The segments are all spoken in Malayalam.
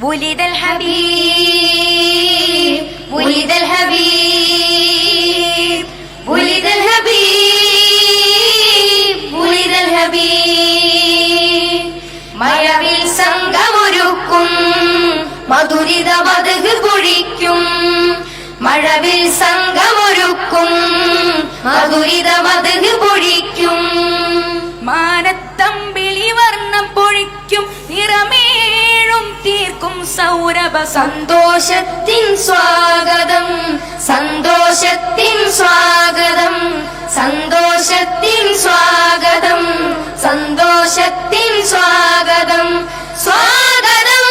ولد الحبيب ولد الحبيب ولد الحبيب ولد الحبيب മഴവിൽ സംഗമൊരുക്കും മധുരിത മധു പൊഴിക്കും മഴവിൽ സംഗമൊരുക്കും മധുരിത മധു പൊഴിക്കും മാനത്തമ്പിളി വർണ്ണം പൊഴിക്കും നിറമേഴും തീർക്കും സൗരഭ സന്തോഷത്തിൻ സ്വാഗതം സന്തോഷത്തിൻ സ്വാഗതം സന്തോഷത്തിൻ സ്വാഗതം സന്തോഷത്തിൻ സ്വാഗതം സ്വാഗതം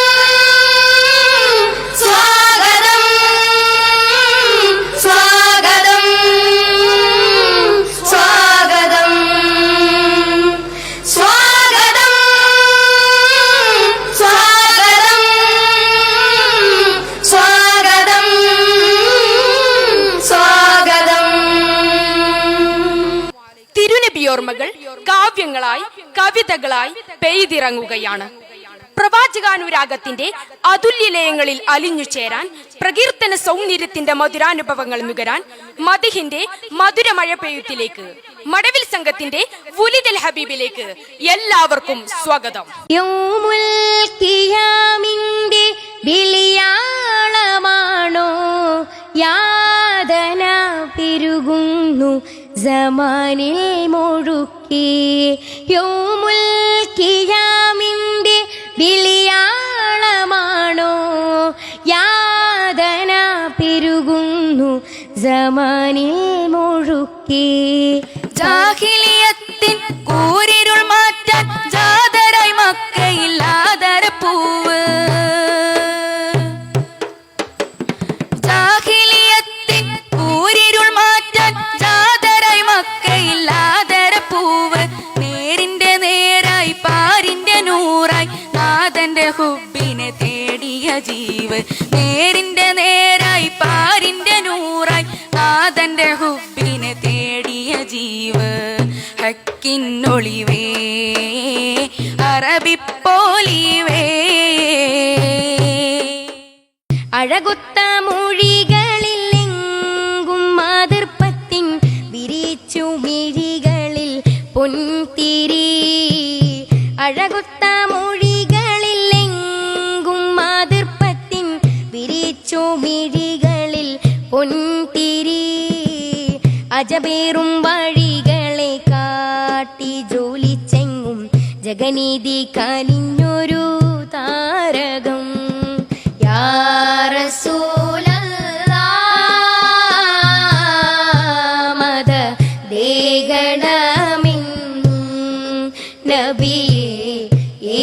സ്വാഗതം സ്വാഗതം സ്വാഗതം സ്വാഗതം സ്വാഗതം സ്വാഗതം സ്വാഗതം. തിരുനബിയോർമ്മകൾ കാവ്യങ്ങളായി കവിതകളായി പെയ്തിറങ്ങുകയാണ്. പ്രവാചകാനുരാഗത്തിന്റെ അതുല്യലയങ്ങളിൽ അലിഞ്ഞു ചേരാൻ, പ്രകീർത്തന സൗന്ദര്യത്തിന്റെ മധുരാനുഭവങ്ങൾ നുകരാൻ, മദിഹിന്റെ മധുരമഴ പെയ്ത്തിലേക്ക്, മടവിൽ സംഘത്തിന്റെ വുലിദൽ ഹബീബിലേക്ക് എല്ലാവർക്കും സ്വാഗതം. യൗമുൽ ഖിയാമിന്റെ വിളിയാളമാണോ യാതന പെരുകുന്നു സമാനിൽ മുഴുക്കി. യൗമുൽ ഖിയാമിന്റെ വിളിയാളമാണോ യാതന പെരുകുന്നു സമാനിൽ മുഴുക്കി. ജാഹിലിയത്തിൻ കൂരിരുൾ മാറ്റാൻ ജാതരായി മക്കയിൽ ആദരപ്പൂവ്. ജാഹിലിയത്തിൻ കൂരിരുൾ മാറ്റാൻ ജാതരായി മക്കയിൽ ആദരപ്പൂവ്. നേരിന്റെ നേരായി പാരിന്റെ നൂറായി നാഥന്റെ ഹുബിനെ തേടിയ ജീവ്. നേരിന്റെ നേരായി പാരിന്റെ നൂറായി നാഥന്റെ ഹുബിനെ തേടിയ ജീവ്. ഹക്കിന്നൊളിവേ അറബിപ്പോലിവേ അഴകുത്ത മൊഴികളിൽ എങ്കും മാതൃപ്പത്തിൻ വിരിച്ചു മിഴികളിൽ പൊൻതിരി. അഴകുത്ത മൊഴികളിൽ എങ്കും മാതൃപ്പത്തിൻ വിരിച്ചു മിഴികളിൽ പൊൻതിരി. അജബേറും വഴികളെ കാട്ടി ജോലിച്ചെങ്ങും ജഗനീതി കനിഞ്ഞൊരു താരകം. യാ റസൂലല്ലാഹ് മദ ദേഗണമെന്നും നബിയേ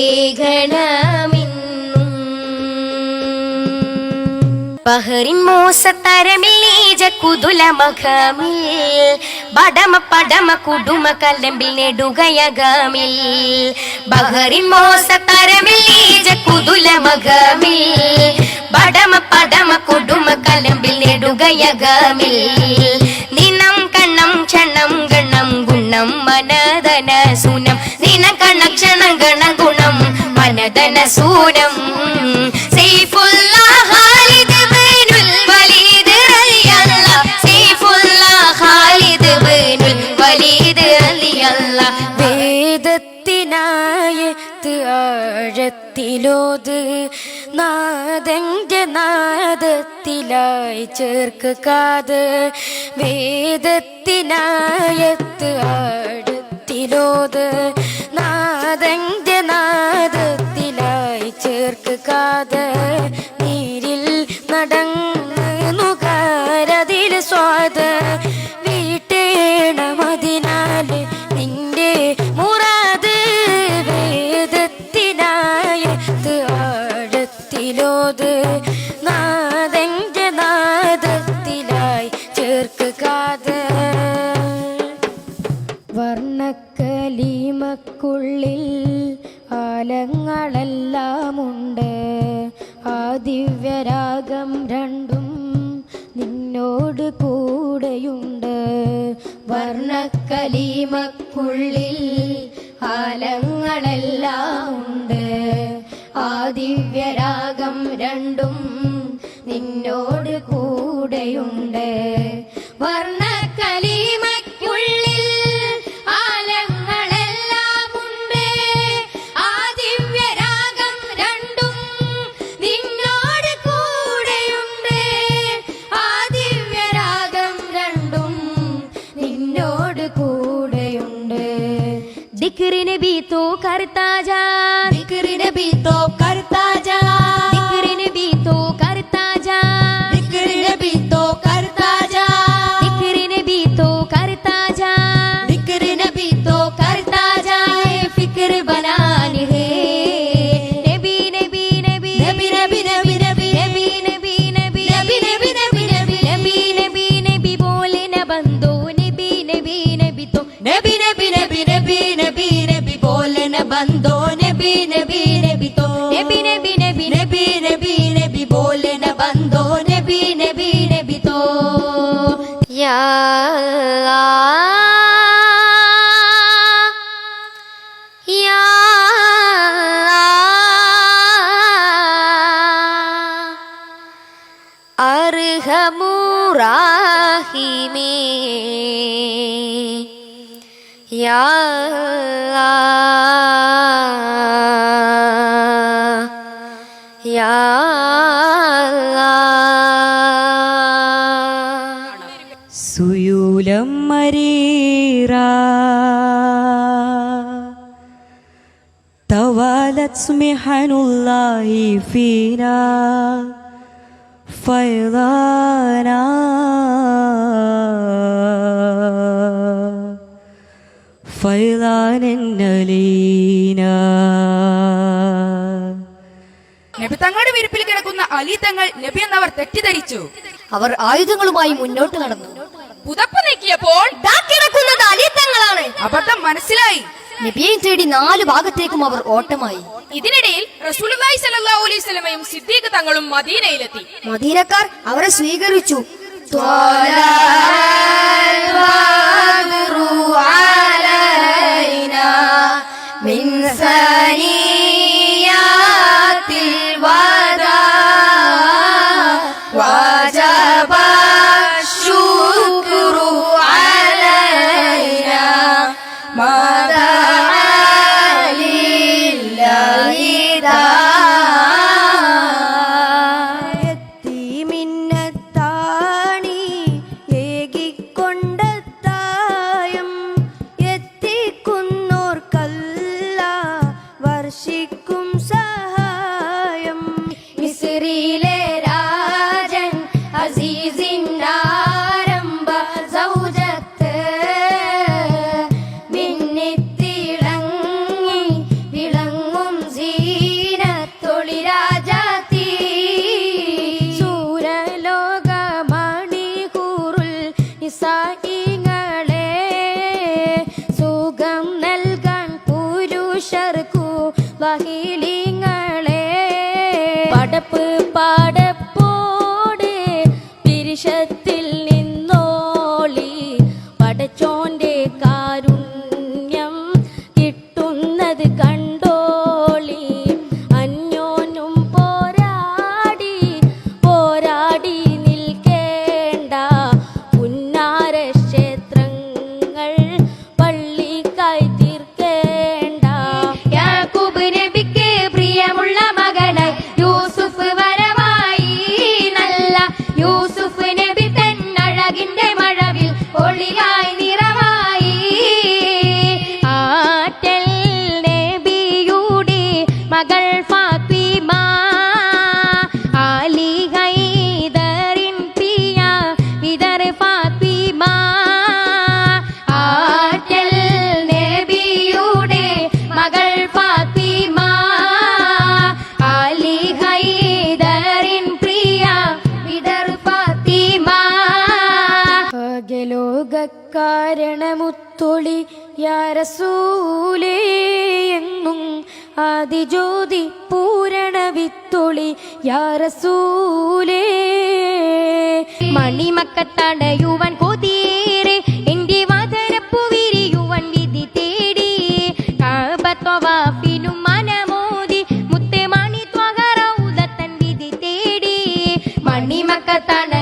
ഏകണമെന്നും. ബഹറിൻ മോസത്തരമിൽ കുതുല മഖമിൽ ബടമ പടമ കുടുമ കലമ്പിൽ നെടുകയകമിൽ. ബഹറിൻ മോസത്തരമിൽ കുതുല മഖമിൽ ബടമ പടമ കുടുമ കലമ്പിൽ നെടുകയകമിൽ. നിനം കണ്ണം ക്ഷണം ഗണം ഗുണം മനദന സൂനം. നിന കണ ക്ഷണ ഗണ ഗുണം മനദന സൂനം. സൈഫുല്ലാഹ് ഖാലിദ് ബിനുൽ വലീദ് റളിയല്ലാഹ്. സൈഫുല്ലാഹ് ഖാലിദ് ബിനുൽ വലീദ് റളിയല്ലാഹ്. വേദത്തിനായത്ത് ആഴത്തിലോത് നാദന്റെ നാദത്തിലായി ചേർക്ക് കാത്. വേദത്തിനായത്ത് ആഴത്തിലോത് നാദന്റെ നാദത്തിലായി ചേർക്ക് കാത്. നീരിൽ നടന്നുകാരതിൽ സ്വാദ് വീട്ടേണമതിനാല് നിന്റെ മുറാദ്. വേദത്തിനായത്ത് ആഴത്തിലോത് നാദന്റെ നാദത്തിലായി ചേർക്ക് കാത്. വർണ്ണക്കലീമക്കുള്ളിൽ ആലങ്ങളെല്ലാമുണ്ട്. ആ ദിവ്യരാഗം രണ്ടും നിന്നോട് കൂടെയുണ്ട്. വർണ്ണക്കലീമക്കുള്ളിൽ ആലങ്ങളെല്ലാം ഉണ്ട്. ആ ദിവ്യരാഗം രണ്ടും നിന്നോട് കൂടെയുണ്ട്. വർണ്ണക്കലിമയ്ക്കുള്ളിൽ ആലങ്ങളെല്ലാമുണ്ട്. ആ ദിവ്യരാഗം രണ്ടും നിന്നോട് കൂടെയുണ്ട്. ആ ദിവ്യരാഗം രണ്ടും നിന്നോട് കൂടെയുണ്ട്. ദിക്ർ നബി തോ करता जा, ദിക്ർ നബി തോ करता जा, ദിക്ർ നബി തോ करता जा, ദിക്ർ നബി തോ करता जा, ദിക്ർ നബി തോ करता जा, ദിക്ർ നബി തോ करता जा. फिक्र बनानी है नबी नबी नबी നബി നബി നബി നബി नबी नबी नबी നബി നബി നബി നബി नबी नबी नबी बोले न बंदो नबी नबी नबी तो നബി നബി നബി നബി നബി നബി ബോലെ ന ബന്ദോ നബി നബി നബി തോ नबी नबी नबी നബി നബി നബി ബോലെ ന ബന്ദോ നബി നബി നബി തോ. या या अरहमुराहिमे या या സുയൂലം മരീറ തവാലത് സ്മിഹനുല്ലാഹി ഫീനാ ഫൈദാനാ ഫൈദാനലീനാ. നബി തങ്ങളുടെ വിരിപ്പിൽ കിടക്കുന്ന അലി തങ്ങൾ നബി എന്നവർ തെറ്റിദ്ധരിച്ചു. അവർ ആയുധങ്ങളുമായി മുന്നോട്ട് നടന്നു. പുതപ്പ് നീക്കിയപ്പോൾ ദാ കിടക്കുന്നത് അലി തങ്ങളാണ്. അബദ്ധം മനസ്സിലായി. നബിയെ തേടി 4 ഭാഗത്തേക്കും അവർ ഓട്ടമായി. ഇതിനിടയിൽ റസൂലുള്ളാഹി സ്വല്ലല്ലാഹു അലൈഹി വസല്ലമയും സിദ്ദീഖ് തങ്ങളും മദീനയിലെത്തി. മദീനക്കാർ അവരെ സ്വീകരിച്ചു. മിന്നത്താണി ഏകിക്കൊണ്ടത്തായം എത്തിക്കുന്നോർക്കല്ല വർഷിക്കും സഹായം. മിസ്രിയിലെ രാജൻ അസീസിനാരംഭ സൗജത്ത് മിന്നിത്തിളങ്ങി വിളങ്ങും സീനത്തൊളി രാജാത്തി. സൂരലോകമണികൂറുൽ നിസായിങ്ങളെ സുഖം നൽകാൻ പുരുഷർക്കു വഹിലിങ്ങളെ പടപ്പ് പാടപ്പോട് പിരിശത്തിൽ നിന്നോളി പടച്ചോന്റെ കാരുണ്യം കിട്ടുന്നത് കണ്ടോളി. അന്യോനും പോരാടി പോരാടി നിൽക്കേണ്ട പുന്നാര ക്ഷേത്രങ്ങൾ പള്ളിക്കായി തീർക്കേണ്ട. യാക്കൂബ് നബിക്ക് പ്രിയമുള്ള മകനായി യൂസുഫ് വരവായി. നല്ല യൂസുഫ് നബി തൻ അഴകിന്റെ മഴവിൽ ഒളിയായി നിറവായി. ആറ്റൽ നബിയുടെ മകൾ ഫാത്തിമ ആലി ഹൈദറിൻ പിയ വിദർ ഫാത്തിമ. ആറ്റൽ നബിയുടെ മകൾ ഫാത്തിമ ആലി ഹൈദറിൻ പ്രിയ വിദർ ഫാത്തിമ. അകലോകക്കാരണമുത്തൊളി യാ റസൂലേ എന്നും ആദിജ്യോതി പൂരണ വിത്തൊളി യാ റസൂലേ. മണിമക്കത്തടയുവൻ കൊതിയേറെ എന്റെ വാതരപ്പു വിരിയുവൻ വിധി തേടി. കഅബ ത്വവാഫിനും മനമോദി മുത്തേ മക്കത്താണ്